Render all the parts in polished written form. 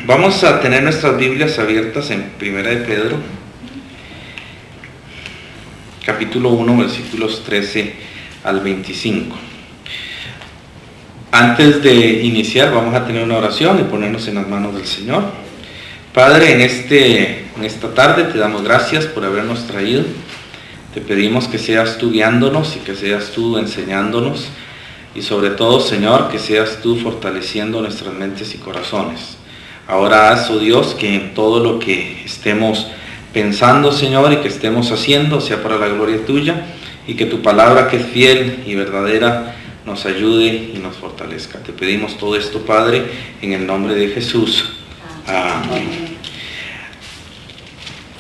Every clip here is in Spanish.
Vamos a tener nuestras Biblias abiertas en Primera de Pedro, capítulo 1, versículos 13 al 25. Antes de iniciar, vamos a tener una oración y ponernos en las manos del Señor. Padre, en esta tarde te damos gracias por habernos traído. Te pedimos que seas tú guiándonos y que seas tú enseñándonos. Y sobre todo, Señor, que seas tú fortaleciendo nuestras mentes y corazones. Ahora haz, oh Dios, que en todo lo que estemos pensando, Señor, y que estemos haciendo, sea para la gloria tuya, y que tu palabra, que es fiel y verdadera, nos ayude y nos fortalezca. Te pedimos todo esto, Padre, en el nombre de Jesús. Amén.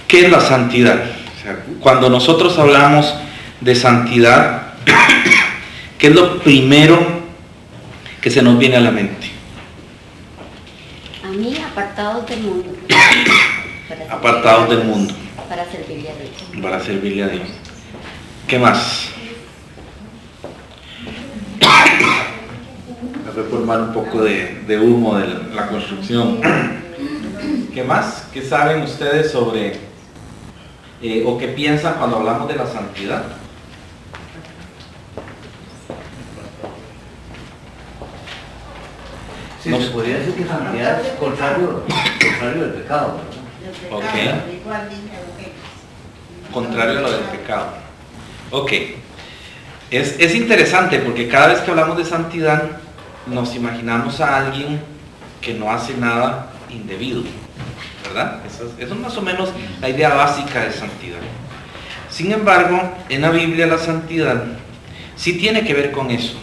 ¿Qué es la santidad? O sea, cuando nosotros hablamos de santidad, ¿qué es lo primero que se nos viene a la mente? A mí, apartados del mundo. Apartados del mundo. Para servirle a Dios. Para servirle a Dios. ¿Qué más? Voy a formar un poco de humo de la construcción. ¿Qué más? ¿Qué saben ustedes sobre, o qué piensan cuando hablamos de la santidad? Sí, se podría decir que santidad es contrario del pecado, ¿verdad? Ok. Contrario a lo del pecado. Ok. Es interesante porque cada vez que hablamos de santidad nos imaginamos a alguien que no hace nada indebido, ¿verdad? Eso es más o menos la idea básica de santidad. Sin embargo, en la Biblia la santidad sí tiene que ver con eso.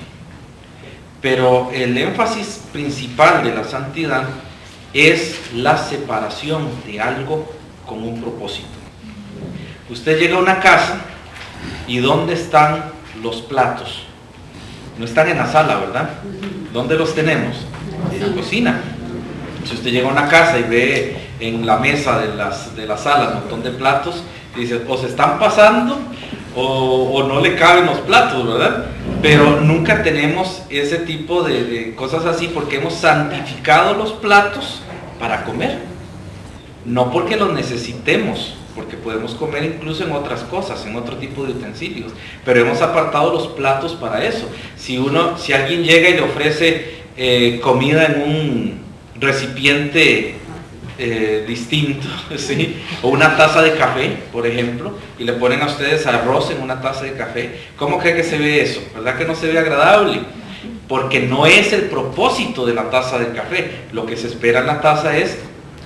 Pero el énfasis principal de la santidad es la separación de algo con un propósito. Usted llega a una casa y ¿dónde están los platos? No están en la sala, ¿verdad? ¿Dónde los tenemos? En la cocina. Si usted llega a una casa y ve en la mesa de la sala un montón de platos, dice, o se están pasando o no le caben los platos, ¿verdad? Pero nunca tenemos ese tipo de cosas así porque hemos santificado los platos para comer. No porque los necesitemos, porque podemos comer incluso en otras cosas, en otro tipo de utensilios, pero hemos apartado los platos para eso. Si alguien llega y le ofrece comida en un recipiente distinto, ¿sí? O una taza de café, por ejemplo, y le ponen a ustedes arroz en una taza de café, ¿cómo cree que se ve eso? ¿Verdad que no se ve agradable? Porque no es el propósito de la taza de café. Lo que se espera en la taza es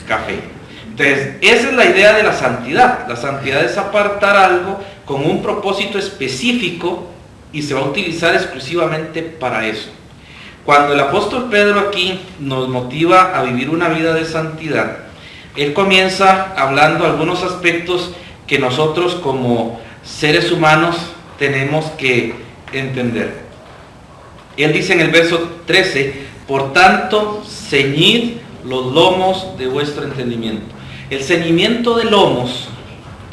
café. Entonces, esa es la idea de la santidad. La santidad es apartar algo con un propósito específico y se va a utilizar exclusivamente para eso. Cuando el apóstol Pedro aquí nos motiva a vivir una vida de santidad, él comienza hablando algunos aspectos que nosotros como seres humanos tenemos que entender. Él dice en el verso 13, por tanto, ceñid los lomos de vuestro entendimiento. El ceñimiento de lomos,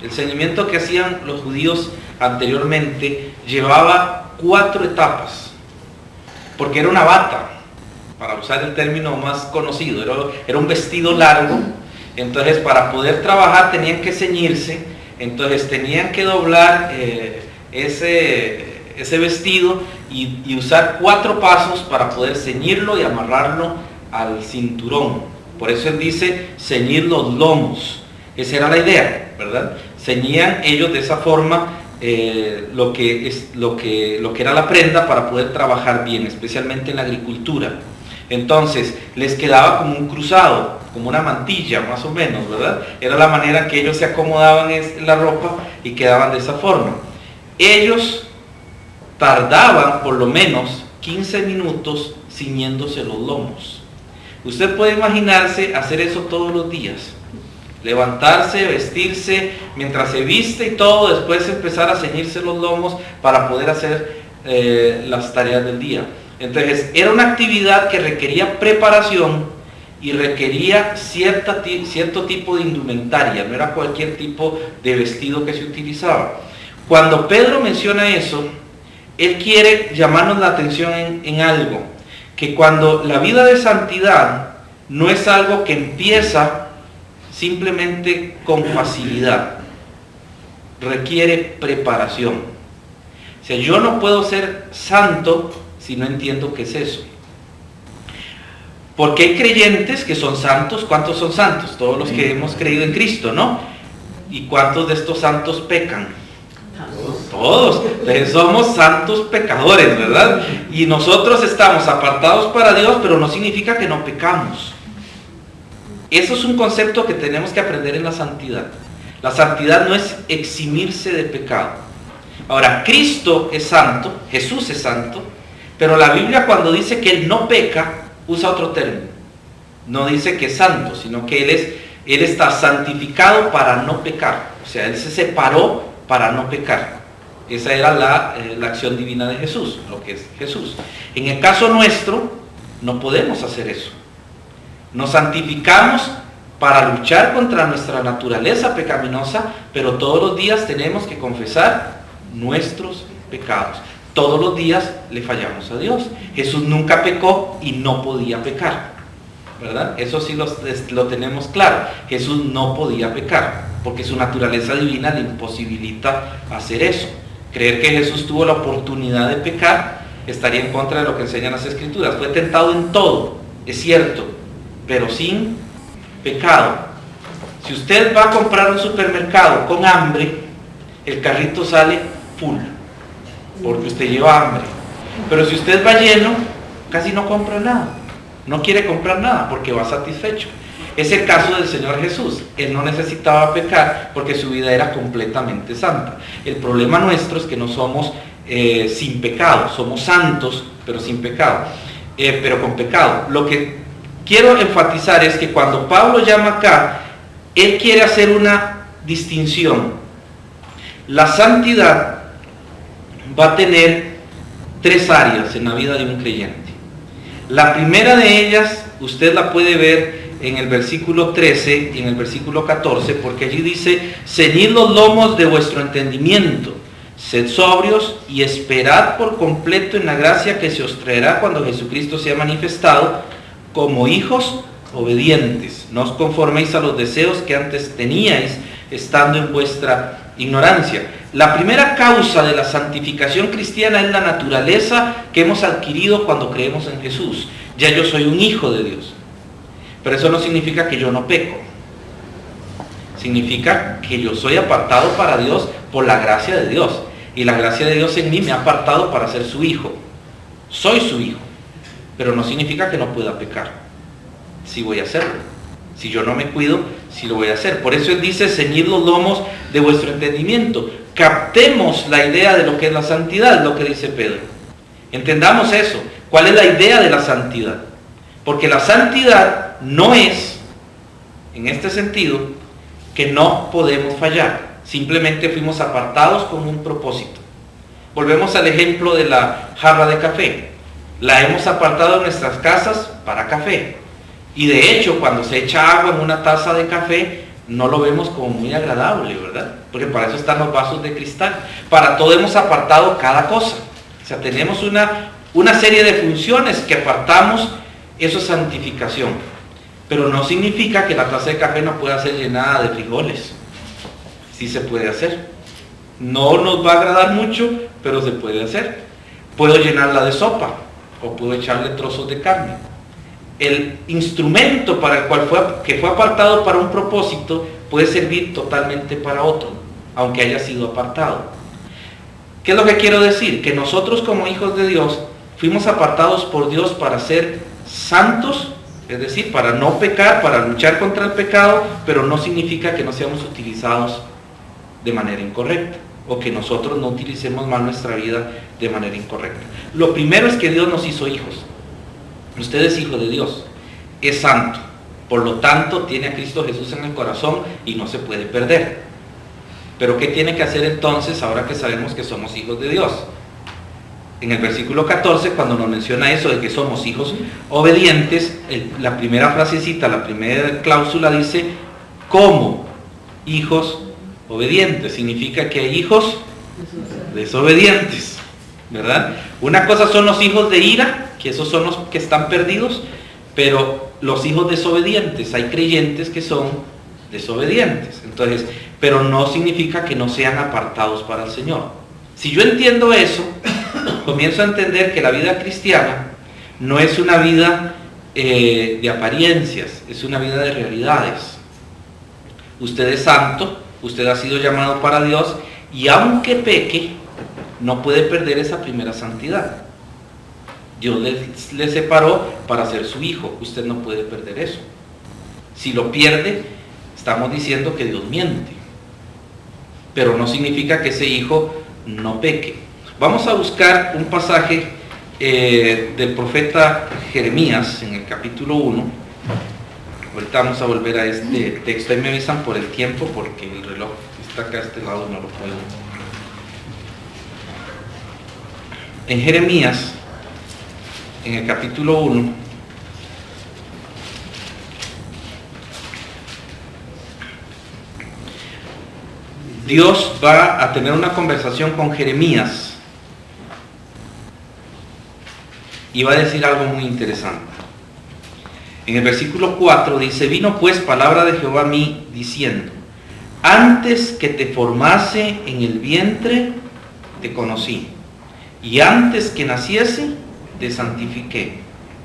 el ceñimiento que hacían los judíos anteriormente, llevaba 4 etapas. Porque era una bata, para usar el término más conocido, era un vestido largo, entonces para poder trabajar tenían que ceñirse, entonces tenían que doblar ese vestido y usar 4 pasos para poder ceñirlo y amarrarlo al cinturón. Por eso él dice ceñir los lomos, esa era la idea, ¿verdad? Ceñían ellos de esa forma lo que era la prenda para poder trabajar bien, especialmente en la agricultura. Entonces les quedaba como un cruzado, como una mantilla más o menos, ¿verdad? Era la manera que ellos se acomodaban en la ropa y quedaban de esa forma. Ellos tardaban por lo menos 15 minutos ciñéndose los lomos. Usted puede imaginarse hacer eso todos los días. Levantarse, vestirse, mientras se viste y todo, después empezar a ceñirse los lomos para poder hacer las tareas del día. Entonces, era una actividad que requería preparación y requería cierto tipo de indumentaria, no era cualquier tipo de vestido que se utilizaba. Cuando Pedro menciona eso, él quiere llamarnos la atención en algo, que cuando la vida de santidad no es algo que empieza simplemente con facilidad. Requiere preparación. O sea, yo no puedo ser santo si no entiendo qué es eso. Porque hay creyentes que son santos. ¿Cuántos son santos? Todos los que hemos creído en Cristo, ¿no? ¿Y cuántos de estos santos pecan? Todos. Entonces somos santos pecadores, ¿verdad? Y nosotros estamos apartados para Dios, pero no significa que no pecamos. Eso es un concepto que tenemos que aprender en la santidad. La santidad no es eximirse de pecado. Ahora, Cristo es santo, Jesús es santo, pero la Biblia cuando dice que Él no peca, usa otro término. No dice que es santo, sino que Él está santificado para no pecar. O sea, Él se separó para no pecar. Esa era la acción divina de Jesús, lo que es Jesús. En el caso nuestro, no podemos hacer eso. Nos santificamos para luchar contra nuestra naturaleza pecaminosa, pero todos los días tenemos que confesar nuestros pecados. Todos los días le fallamos a Dios. Jesús nunca pecó y no podía pecar, ¿verdad? Eso sí lo tenemos claro. Jesús no podía pecar, porque su naturaleza divina le imposibilita hacer eso. Creer que Jesús tuvo la oportunidad de pecar estaría en contra de lo que enseñan las Escrituras. Fue tentado en todo, es cierto, pero sin pecado. Si usted va a comprar un supermercado con hambre, el carrito sale full, porque usted lleva hambre. Pero si usted va lleno, casi no compra nada. No quiere comprar nada porque va satisfecho. Es el caso del Señor Jesús. Él no necesitaba pecar porque su vida era completamente santa. El problema nuestro es que no somos sin pecado. Somos santos, pero sin pecado. Pero con pecado. Lo que quiero enfatizar es que cuando Pablo llama acá, él quiere hacer una distinción. La santidad va a tener 3 áreas en la vida de un creyente. La primera de ellas, usted la puede ver en el versículo 13 y en el versículo 14, porque allí dice: ceñid los lomos de vuestro entendimiento, sed sobrios y esperad por completo en la gracia que se os traerá cuando Jesucristo sea manifestado, como hijos obedientes. No os conforméis a los deseos que antes teníais, estando en vuestra ignorancia. La primera causa de la santificación cristiana es la naturaleza que hemos adquirido cuando creemos en Jesús. Ya yo soy un hijo de Dios. Pero eso no significa que yo no peco. Significa que yo soy apartado para Dios por la gracia de Dios. Y la gracia de Dios en mí me ha apartado para ser su hijo. Soy su hijo. Pero no significa que no pueda pecar. Sí voy a hacerlo. Si yo no me cuido, sí lo voy a hacer. Por eso él dice: ceñid los lomos de vuestro entendimiento. Captemos la idea de lo que es la santidad, lo que dice Pedro. Entendamos eso. ¿Cuál es la idea de la santidad? Porque la santidad no es, en este sentido, que no podemos fallar. Simplemente fuimos apartados con un propósito. Volvemos al ejemplo de la jarra de café. La hemos apartado en nuestras casas para café. Y de hecho, cuando se echa agua en una taza de café, no lo vemos como muy agradable, ¿verdad? Porque para eso están los vasos de cristal. Para todo hemos apartado cada cosa. O sea, tenemos una serie de funciones que apartamos. Eso es santificación. Pero no significa que la taza de café no pueda ser llenada de frijoles. Sí se puede hacer. No nos va a agradar mucho, pero se puede hacer. Puedo llenarla de sopa o puedo echarle trozos de carne. El instrumento para el cual fue apartado para un propósito puede servir totalmente para otro, aunque haya sido apartado. ¿Qué es lo que quiero decir? Que nosotros como hijos de Dios fuimos apartados por Dios para ser santos, es decir, para no pecar, para luchar contra el pecado, pero no significa que no seamos utilizados de manera incorrecta o que nosotros no utilicemos mal nuestra vida de manera incorrecta. Lo primero es que Dios nos hizo hijos. Usted es hijo de Dios, es santo, por lo tanto tiene a Cristo Jesús en el corazón y no se puede perder. Pero ¿qué tiene que hacer entonces ahora que sabemos que somos hijos de Dios? En el versículo 14, cuando nos menciona eso de que somos hijos obedientes, la primera frasecita, la primera cláusula dice: como hijos obedientes. Significa que hay hijos desobedientes, ¿verdad? Una cosa son los hijos de ira, que esos son los que están perdidos, pero los hijos desobedientes. Hay creyentes que son desobedientes. Entonces, pero no significa que no sean apartados para el Señor. Si yo entiendo eso, comienzo a entender que la vida cristiana no es una vida de apariencias, es una vida de realidades. Usted es santo, usted ha sido llamado para Dios, y aunque peque, no puede perder esa primera santidad. Dios le separó para ser su hijo, usted no puede perder eso. Si lo pierde, estamos diciendo que Dios miente, pero no significa que ese hijo no peque. Vamos a buscar un pasaje del profeta Jeremías en el capítulo 1. Ahorita vamos a volver a este texto. Ahí me avisan por el tiempo porque el reloj está acá a este lado y no lo puedo. En Jeremías, en el capítulo 1, Dios va a tener una conversación con Jeremías y va a decir algo muy interesante. En el versículo 4 dice: vino pues palabra de Jehová a mí diciendo: antes que te formase en el vientre te conocí, y antes que naciese te santifiqué,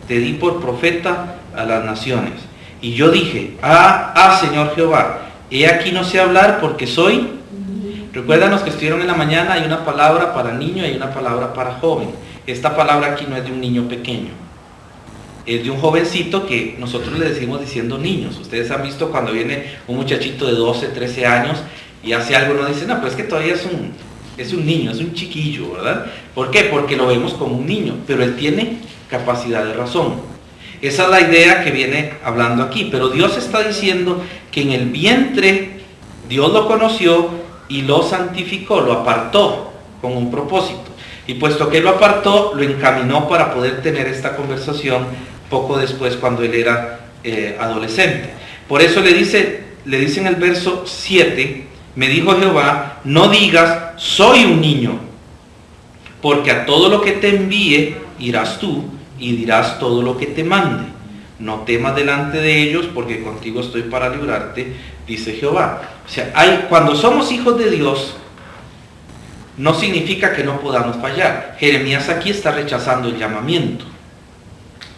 te di por profeta a las naciones. Y yo dije: Señor Jehová, he aquí no sé hablar porque soy. Recuerdan los que estuvieron en la mañana, hay una palabra para niño y hay una palabra para joven. Esta palabra aquí no es de un niño pequeño, es de un jovencito que nosotros le decimos diciendo niños. Ustedes han visto cuando viene un muchachito de 12, 13 años y hace algo, no dicen: no, pero es que todavía es un niño, es un chiquillo, ¿verdad? ¿Por qué? Porque lo vemos como un niño, pero él tiene capacidad de razón. Esa es la idea que viene hablando aquí. Pero Dios está diciendo que en el vientre Dios lo conoció y lo santificó, lo apartó con un propósito. Y puesto que lo apartó, lo encaminó para poder tener esta conversación poco después, cuando él era adolescente. Por eso le dice en el verso 7, me dijo Jehová: no digas soy un niño, porque a todo lo que te envíe irás tú y dirás todo lo que te mande. No temas delante de ellos, porque contigo estoy para librarte, dice Jehová. O sea, cuando somos hijos de Dios, no significa que no podamos fallar. Jeremías aquí está rechazando el llamamiento,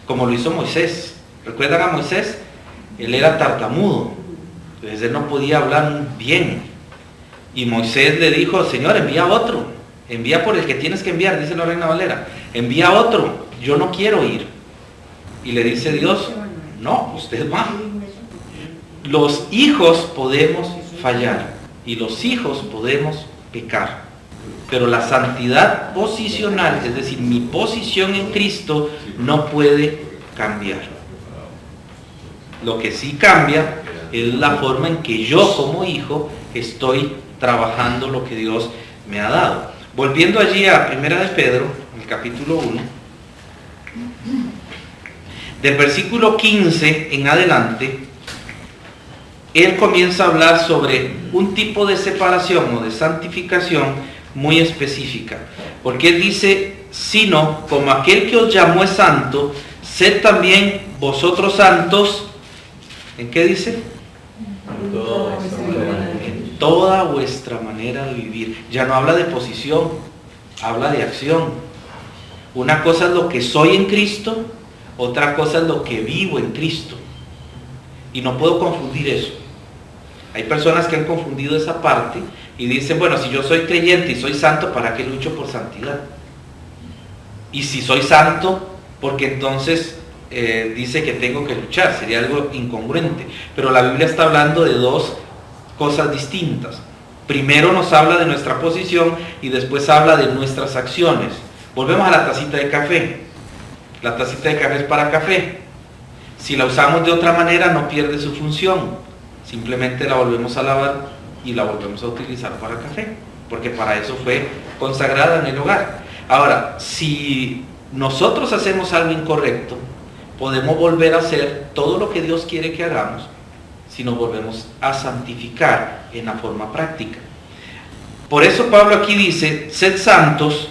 como lo hizo Moisés. ¿Recuerdan a Moisés? Él era tartamudo, entonces él no podía hablar bien. Y Moisés le dijo: Señor, envía otro, envía por el que tienes que enviar, dice la Reina Valera, envía otro, yo no quiero ir. Y le dice Dios: no, usted va. Los hijos podemos fallar y los hijos podemos pecar, pero la santidad posicional, es decir, mi posición en Cristo, no puede cambiar. Lo que sí cambia es la forma en que yo como hijo estoy trabajando lo que Dios me ha dado. Volviendo allí a 1 de Pedro, el capítulo 1, del versículo 15 en adelante, él comienza a hablar sobre un tipo de separación o de santificación muy específica, porque él dice: sino como aquel que os llamó es santo, sed también vosotros santos. ¿En qué dice? En toda vuestra manera de vivir. Ya no habla de posición, habla de acción. Una cosa es lo que soy en Cristo, otra cosa es lo que vivo en Cristo, y no puedo confundir eso. Hay personas que han confundido esa parte y dicen: bueno, si yo soy creyente y soy santo, ¿para qué lucho por santidad? Y si soy santo, porque entonces dice que tengo que luchar, sería algo incongruente. Pero la Biblia está hablando de dos cosas distintas. Primero nos habla de nuestra posición y después habla de nuestras acciones. Volvemos a la tacita de café. La tacita de café es para café. Si la usamos de otra manera, no pierde su función. Simplemente la volvemos a lavar y la volvemos a utilizar para café, porque para eso fue consagrada en el hogar. Ahora, si nosotros hacemos algo incorrecto, podemos volver a hacer todo lo que Dios quiere que hagamos si nos volvemos a santificar en la forma práctica. Por eso Pablo aquí dice: sed santos,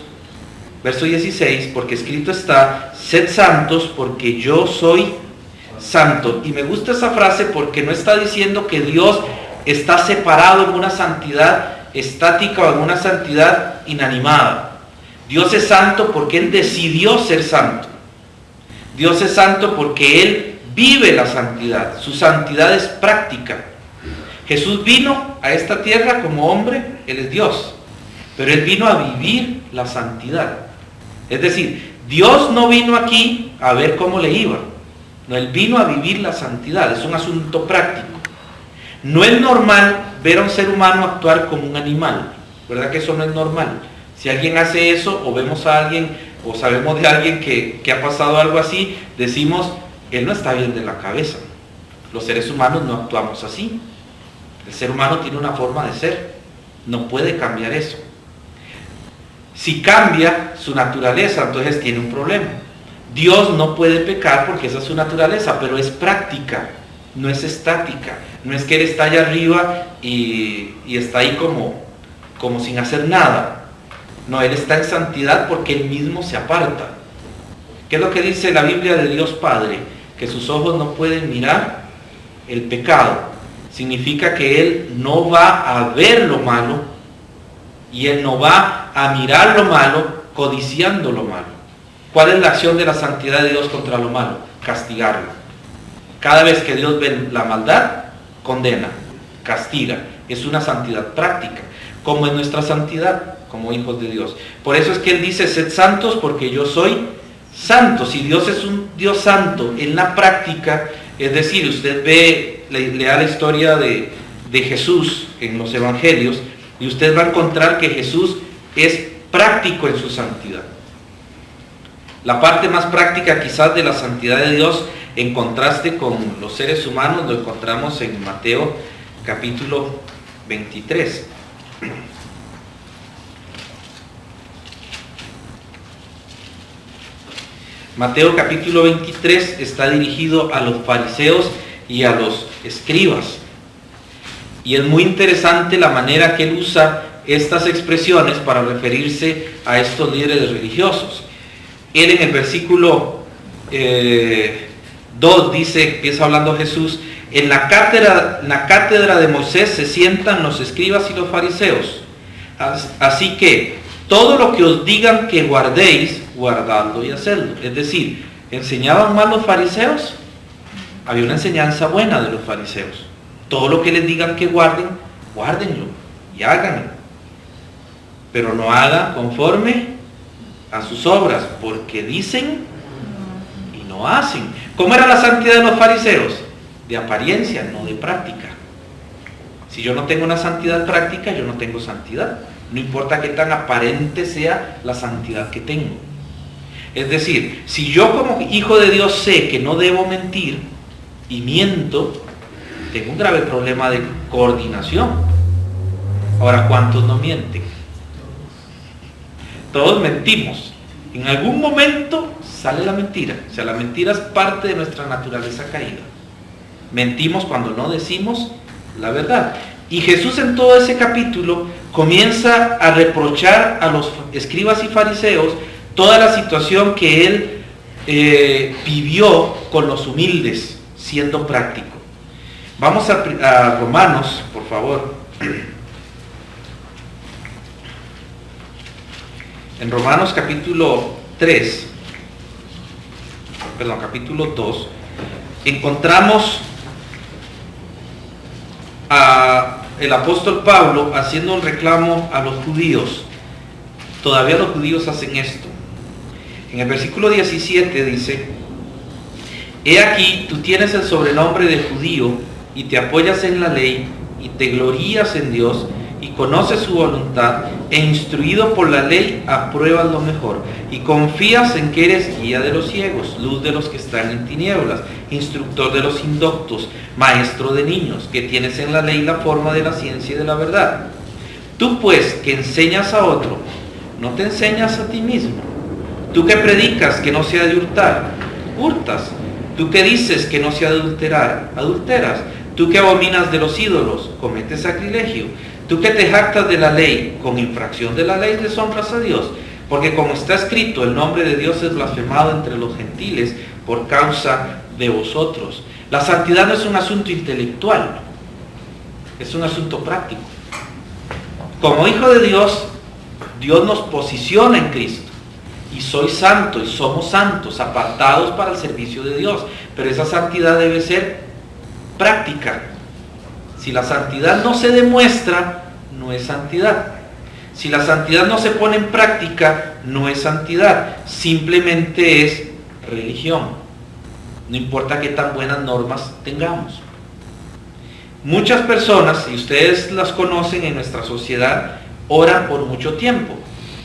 verso 16, porque escrito está: sed santos porque yo soy santo. Y me gusta esa frase porque no está diciendo que Dios está separado en una santidad estática o en una santidad inanimada. Dios es santo porque Él decidió ser santo. Dios es santo porque Él vive la santidad. Su santidad es práctica. Jesús vino a esta tierra como hombre, Él es Dios, pero Él vino a vivir la santidad. Es decir, Dios no vino aquí a ver cómo le iba. No, Él vino a vivir la santidad. Es un asunto práctico. No es normal ver a un ser humano actuar como un animal. ¿Verdad que eso no es normal? Si alguien hace eso, o vemos a alguien, o sabemos de alguien que ha pasado algo así, decimos, él no está bien de la cabeza. Los seres humanos no actuamos así. El ser humano tiene una forma de ser. No puede cambiar eso. Si cambia su naturaleza, entonces tiene un problema. Dios no puede pecar porque esa es su naturaleza, pero es práctica, no es estática. No es que Él está allá arriba y está ahí como sin hacer nada. No, Él está en santidad porque Él mismo se aparta. ¿Qué es lo que dice la Biblia de Dios Padre? Que sus ojos no pueden mirar el pecado. Significa que Él no va a ver lo malo y Él no va a mirar lo malo codiciando lo malo. ¿Cuál es la acción de la santidad de Dios contra lo malo? Castigarlo. Cada vez que Dios ve la maldad, condena, castiga. Es una santidad práctica, como es nuestra santidad como hijos de Dios. Por eso es que Él dice, sed santos porque yo soy santo. Si Dios es un Dios santo en la práctica, es decir, usted lea la historia de Jesús en los evangelios y usted va a encontrar que Jesús es práctico en su santidad. La parte más práctica quizás de la santidad de Dios en contraste con los seres humanos lo encontramos en Mateo capítulo 23. Mateo capítulo 23 está dirigido a los fariseos y a los escribas. Y es muy interesante la manera que él usa estas expresiones para referirse a estos líderes religiosos. Él en el versículo 2 dice, empieza hablando Jesús, en la cátedra de Moisés se sientan los escribas y los fariseos. Así que todo lo que os digan que guardéis, guardadlo y hacedlo. Es decir, ¿enseñaban mal los fariseos? Había una enseñanza buena de los fariseos. Todo lo que les digan que guarden, guárdenlo y háganlo. Pero no hagan conforme a sus obras, porque dicen y no hacen. ¿Cómo era la santidad de los fariseos? De apariencia, no de práctica. Si yo no tengo una santidad práctica, yo no tengo santidad. No importa qué tan aparente sea la santidad que tengo. Es decir, si yo como hijo de Dios sé que no debo mentir y miento, tengo un grave problema de coordinación. Ahora, ¿cuántos no mienten? Todos mentimos. En algún momento sale la mentira. O sea, la mentira es parte de nuestra naturaleza caída. Mentimos cuando no decimos la verdad. Y Jesús en todo ese capítulo comienza a reprochar a los escribas y fariseos toda la situación que él vivió con los humildes, siendo práctico. Vamos a Romanos, por favor. En Romanos capítulo 2, encontramos a el apóstol Pablo haciendo un reclamo a los judíos. Todavía los judíos hacen esto. En el versículo 17 dice, he aquí, tú tienes el sobrenombre de judío y te apoyas en la ley y te glorías en Dios y conoces su voluntad e instruido por la ley apruebas lo mejor y confías en que eres guía de los ciegos, luz de los que están en tinieblas, instructor de los indoctos, maestro de niños, que tienes en la ley la forma de la ciencia y de la verdad. Tú pues que enseñas a otro, ¿no te enseñas a ti mismo? Tú que predicas que no se ha de hurtar, hurtas. Tú que dices que no se ha de adulterar, adulteras. Tú que abominas de los ídolos, cometes sacrilegio. Tú que te jactas de la ley, con infracción de la ley deshonras a Dios. Porque como está escrito, el nombre de Dios es blasfemado entre los gentiles por causa de vosotros. La santidad no es un asunto intelectual, es un asunto práctico. Como hijo de Dios, Dios nos posiciona en Cristo. Y soy santo y somos santos, apartados para el servicio de Dios. Pero esa santidad debe ser práctica. Si la santidad no se demuestra, no es santidad. Si la santidad no se pone en práctica, no es santidad. Simplemente es religión. No importa qué tan buenas normas tengamos. Muchas personas, y ustedes las conocen en nuestra sociedad, oran por mucho tiempo.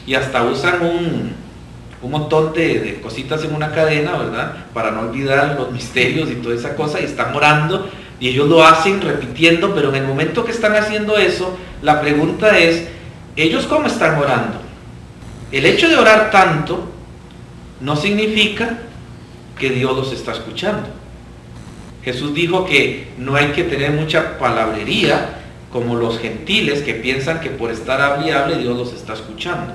Y hasta usan un montón de cositas en una cadena, ¿verdad? Para no olvidar los misterios y toda esa cosa, y están orando, y ellos lo hacen repitiendo, pero en el momento que están haciendo eso, la pregunta es, ¿ellos cómo están orando? El hecho de orar tanto no significa que Dios los está escuchando. Jesús dijo que no hay que tener mucha palabrería como los gentiles que piensan que por estar hable y hable Dios los está escuchando.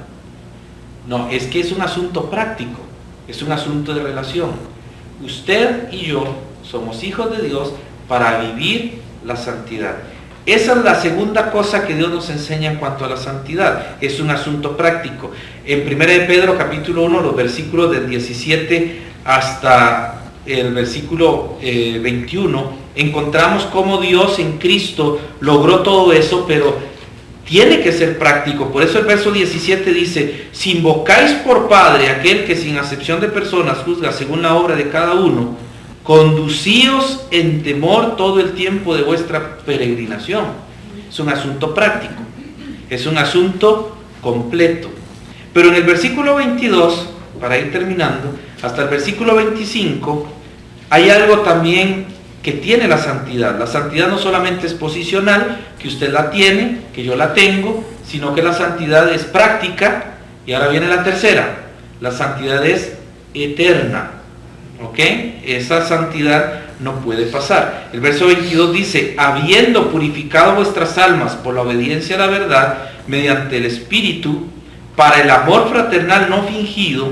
No, es que es un asunto práctico, es un asunto de relación. Usted y yo somos hijos de Dios para vivir la santidad. Esa es la segunda cosa que Dios nos enseña en cuanto a la santidad. Es un asunto práctico. En 1 de Pedro capítulo 1, los versículos del 17 hasta el versículo 21, encontramos cómo Dios en Cristo logró todo eso, pero tiene que ser práctico. Por eso el verso 17 dice, si invocáis por Padre aquel que sin acepción de personas juzga según la obra de cada uno, conducíos en temor todo el tiempo de vuestra peregrinación. Es un asunto práctico, es un asunto completo. Pero en el versículo 22, para ir terminando, hasta el versículo 25, hay algo también que tiene la santidad. La santidad no solamente es posicional, que usted la tiene, que yo la tengo, sino que la santidad es práctica. Y ahora viene la tercera, la santidad es eterna. ¿Ok? Esa santidad no puede pasar. El verso 22 dice, habiendo purificado vuestras almas por la obediencia a la verdad, mediante el Espíritu, para el amor fraternal no fingido,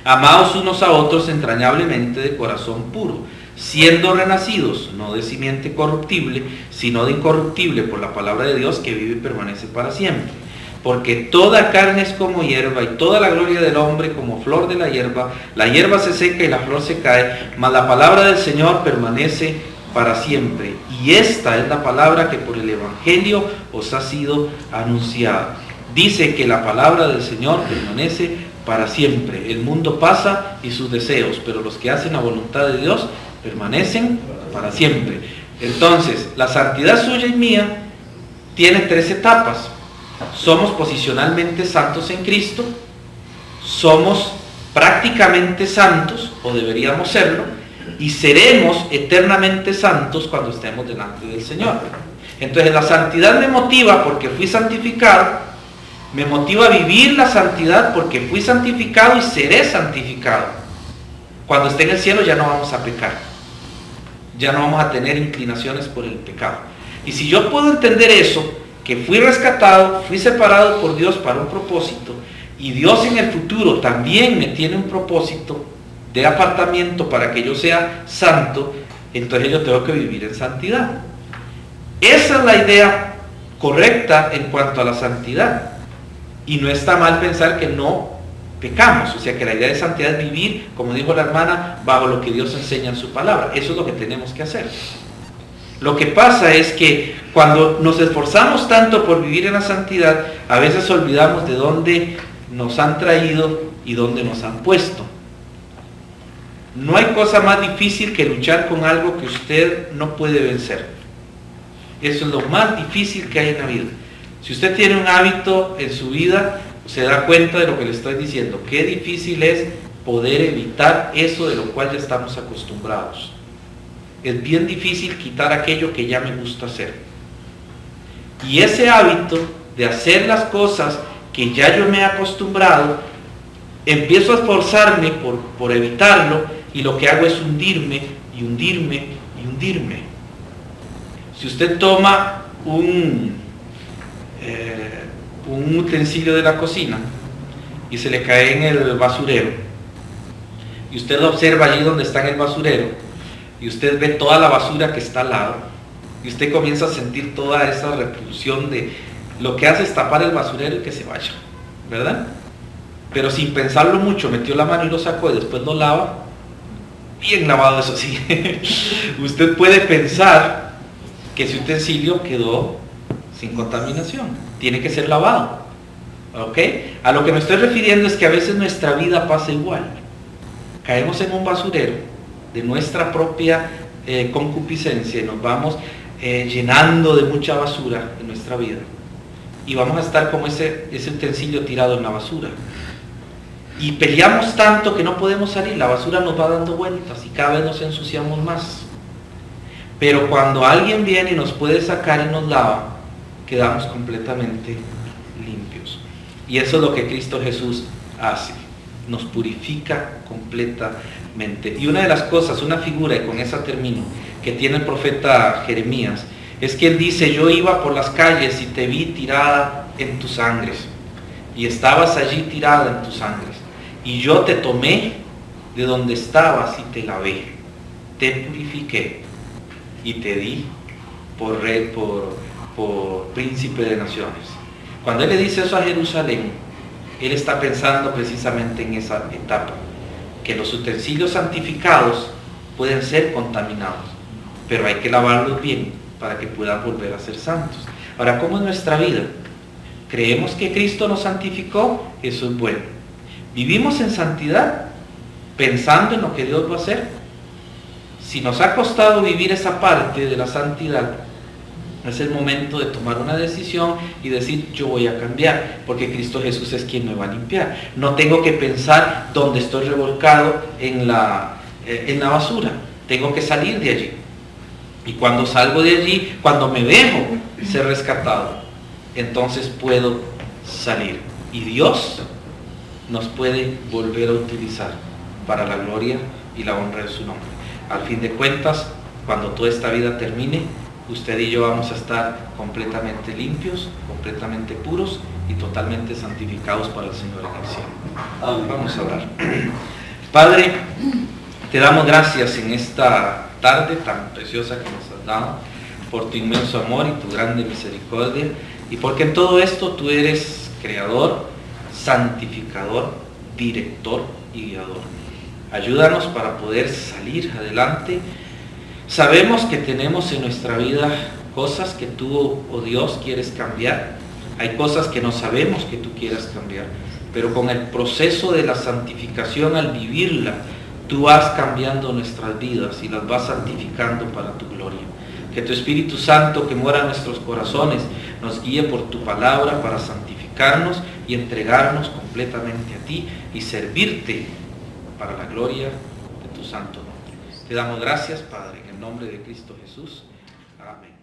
amaos unos a otros entrañablemente de corazón puro, siendo renacidos, no de simiente corruptible, sino de incorruptible por la palabra de Dios que vive y permanece para siempre. Porque toda carne es como hierba, y toda la gloria del hombre como flor de la hierba se seca y la flor se cae, mas la palabra del Señor permanece para siempre. Y esta es la palabra que por el Evangelio os ha sido anunciada. Dice que la palabra del Señor permanece para siempre. El mundo pasa y sus deseos, pero los que hacen la voluntad de Dios permanecen para siempre. Entonces, la santidad suya y mía tiene 3 etapas. Somos posicionalmente santos en Cristo, somos prácticamente santos, o deberíamos serlo, y seremos eternamente santos cuando estemos delante del Señor. Entonces la santidad me motiva porque fui santificado, me motiva a vivir la santidad porque fui santificado y seré santificado. Cuando esté en el cielo ya no vamos a pecar, ya no vamos a tener inclinaciones por el pecado. Y si yo puedo entender eso, que fui rescatado, fui separado por Dios para un propósito, y Dios en el futuro también me tiene un propósito de apartamiento para que yo sea santo, entonces yo tengo que vivir en santidad. Esa es la idea correcta en cuanto a la santidad. Y no está mal pensar que no pecamos, o sea que la idea de santidad es vivir, como dijo la hermana, bajo lo que Dios enseña en su palabra. Eso es lo que tenemos que hacer. Lo que pasa es que cuando nos esforzamos tanto por vivir en la santidad, a veces olvidamos de dónde nos han traído y dónde nos han puesto. No hay cosa más difícil que luchar con algo que usted no puede vencer. Eso es lo más difícil que hay en la vida. Si usted tiene un hábito en su vida, se da cuenta de lo que le estoy diciendo. Qué difícil es poder evitar eso de lo cual ya estamos acostumbrados. Es bien difícil quitar aquello que ya me gusta hacer. Y ese hábito de hacer las cosas que ya yo me he acostumbrado, empiezo a esforzarme por evitarlo, y lo que hago es hundirme y hundirme y hundirme. Si usted toma un utensilio de la cocina y se le cae en el basurero, y usted observa allí donde está en el basurero, y usted ve toda la basura que está al lado, y usted comienza a sentir toda esa repulsión de lo que hace es tapar el basurero y que se vaya, ¿verdad? Pero sin pensarlo mucho, metió la mano y lo sacó y después lo lava, bien lavado eso sí. Usted puede pensar que ese utensilio quedó sin contaminación, tiene que ser lavado, ¿ok? A lo que me estoy refiriendo es que a veces nuestra vida pasa igual. Caemos en un basurero de nuestra propia concupiscencia y nos vamos llenando de mucha basura en nuestra vida. Y vamos a estar como ese utensilio tirado en la basura. Y peleamos tanto que no podemos salir, la basura nos va dando vueltas y cada vez nos ensuciamos más. Pero cuando alguien viene y nos puede sacar y nos lava, quedamos completamente limpios. Y eso es lo que Cristo Jesús hace, nos purifica completamente. Y una de las cosas, una figura, y con esa termino, que tiene el profeta Jeremías, es que él dice: yo iba por las calles y te vi tirada en tus sangres, y estabas allí tirada en tus sangres, y yo te tomé de donde estabas y te lavé, te purifiqué y te di por rey, por príncipe de naciones. Cuando él le dice eso a Jerusalén, él está pensando precisamente en esa etapa, que los utensilios santificados pueden ser contaminados, pero hay que lavarlos bien para que puedan volver a ser santos. Ahora, ¿cómo es nuestra vida? ¿Creemos que Cristo nos santificó? Eso es bueno. ¿Vivimos en santidad pensando en lo que Dios va a hacer? Si nos ha costado vivir esa parte de la santidad, es el momento de tomar una decisión y decir: yo voy a cambiar, porque Cristo Jesús es quien me va a limpiar. No tengo que pensar dónde estoy revolcado en la basura. Tengo que salir de allí. Y cuando salgo de allí, cuando me dejo ser rescatado, entonces puedo salir. Y Dios nos puede volver a utilizar para la gloria y la honra de su nombre. Al fin de cuentas, cuando toda esta vida termine, usted y yo vamos a estar completamente limpios, completamente puros y totalmente santificados para el Señor en el cielo. Vamos a orar. Padre, te damos gracias en esta tarde tan preciosa que nos has dado, por tu inmenso amor y tu grande misericordia, y porque en todo esto tú eres creador, santificador, director y guiador. Ayúdanos para poder salir adelante. Sabemos que tenemos en nuestra vida cosas que tú, oh Dios, quieres cambiar. Hay cosas que no sabemos que tú quieras cambiar, pero con el proceso de la santificación, al vivirla, tú vas cambiando nuestras vidas y las vas santificando para tu gloria. Que tu Espíritu Santo, que mora en nuestros corazones, nos guíe por tu palabra para santificarnos y entregarnos completamente a ti y servirte para la gloria de tu santo nombre. Te damos gracias, Padre, en el nombre de Cristo Jesús. Amén.